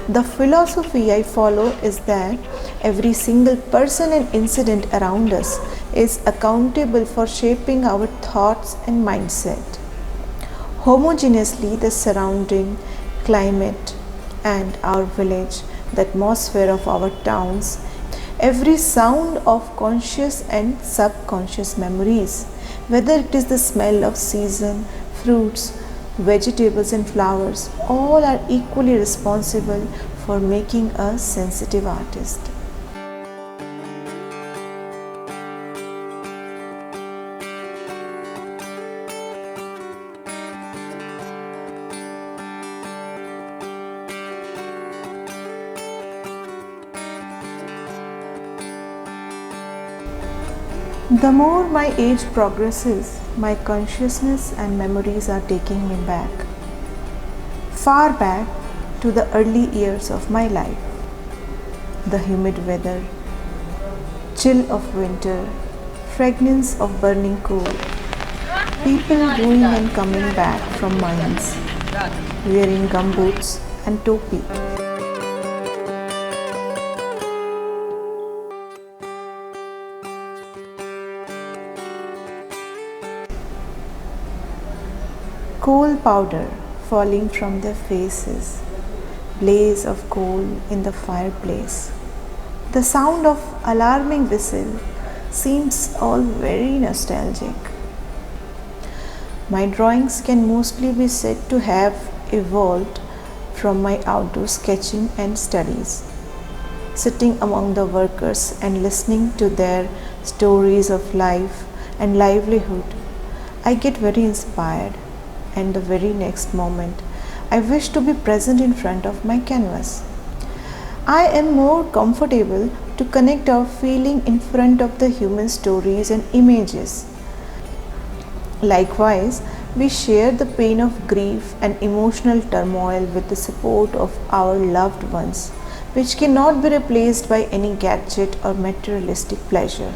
The philosophy I follow is that every single person and incident around us is accountable for shaping our thoughts and mindset. Homogeneously, the surrounding climate and our village, the atmosphere of our towns, every sound of conscious and subconscious memories, whether it is the smell of season, fruits, vegetables, and flowers, all are equally responsible for making a sensitive artist. The more my age progresses, my consciousness and memories are taking me back, far back to the early years of my life. The humid weather, chill of winter, fragrance of burning coal, people going and coming back from mines, wearing gumboots and topi. Coal powder falling from their faces, blaze of coal in the fireplace. The sound of alarming whistle seems all very nostalgic. My drawings can mostly be said to have evolved from my outdoor sketching and studies. Sitting among the workers and listening to their stories of life and livelihood, I get very inspired, and the very next moment I wish to be present in front of my canvas. I am more comfortable to connect our feeling in front of the human stories and images. Likewise, we share the pain of grief and emotional turmoil with the support of our loved ones, which cannot be replaced by any gadget or materialistic pleasure.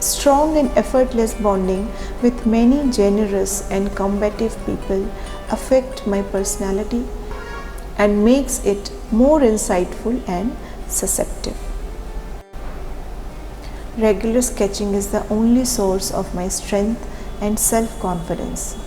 Strong and effortless bonding with many generous and combative people affect my personality and makes it more insightful and susceptible. Regular sketching is the only source of my strength and self-confidence.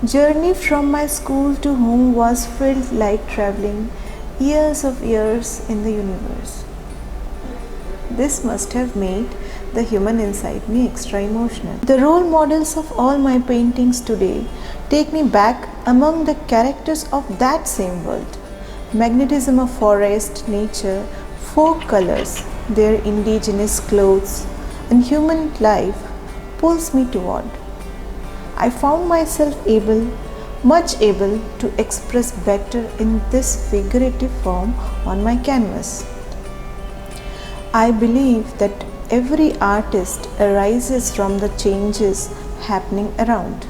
Journey from my school to home was filled like traveling years of years in the universe. This must have made the human inside me extra emotional. The role models of all my paintings today take me back among the characters of that same world. Magnetism of forest, nature, folk colors, their indigenous clothes, and human life pulls me toward. I found myself much able to express better in this figurative form on my canvas. I believe that every artist arises from the changes happening around.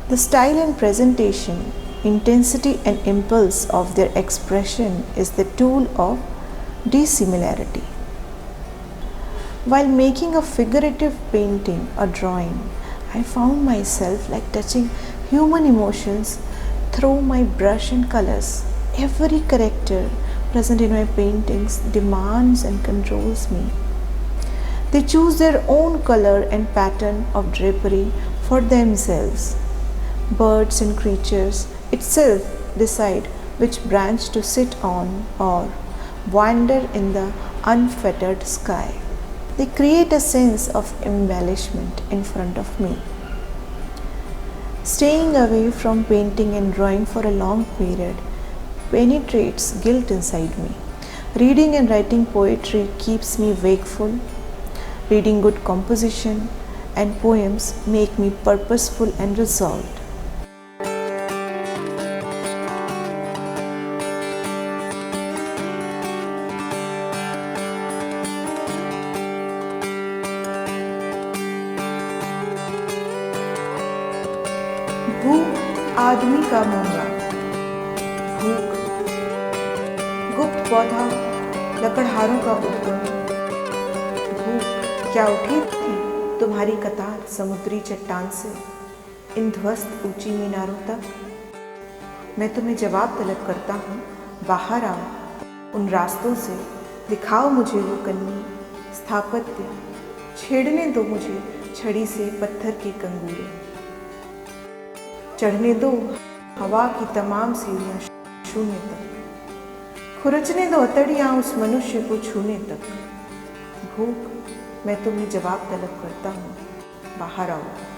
The style and presentation, intensity and impulse of their expression is the tool of dissimilarity. While making a figurative painting or drawing, I found myself like touching human emotions through my brush and colors. Every character present in my paintings demands and controls me. They choose their own color and pattern of drapery for themselves. Birds and creatures itself decide which branch to sit on or wander in the unfettered sky. They create a sense of embellishment in front of me. Staying away from painting and drawing for a long period penetrates guilt inside me. Reading and writing poetry keeps me wakeful. Reading good composition and poems make me purposeful and resolved. भूख आदमी का मूंगा, भूख गुप्त पौधा लकड़हारों का उद्गम। भूख क्या उठी थी तुम्हारी कतार समुद्री चट्टान से इन ध्वस्त ऊंची मीनारों तक। मैं तुम्हें जवाब तलब करता हूँ, बाहर आओ उन रास्तों से, दिखाओ मुझे वो कन्नी स्थापत्य, छेड़ने दो मुझे छड़ी से पत्थर के कंगूरे, चढ़ने दो हवा की तमाम सीढ़ियां शून्य तक, खुरचने दो अतड़ियां उस मनुष्य को छूने तक। भूख मैं तुम्हें जवाब तलब करता हूँ, बाहर आओ।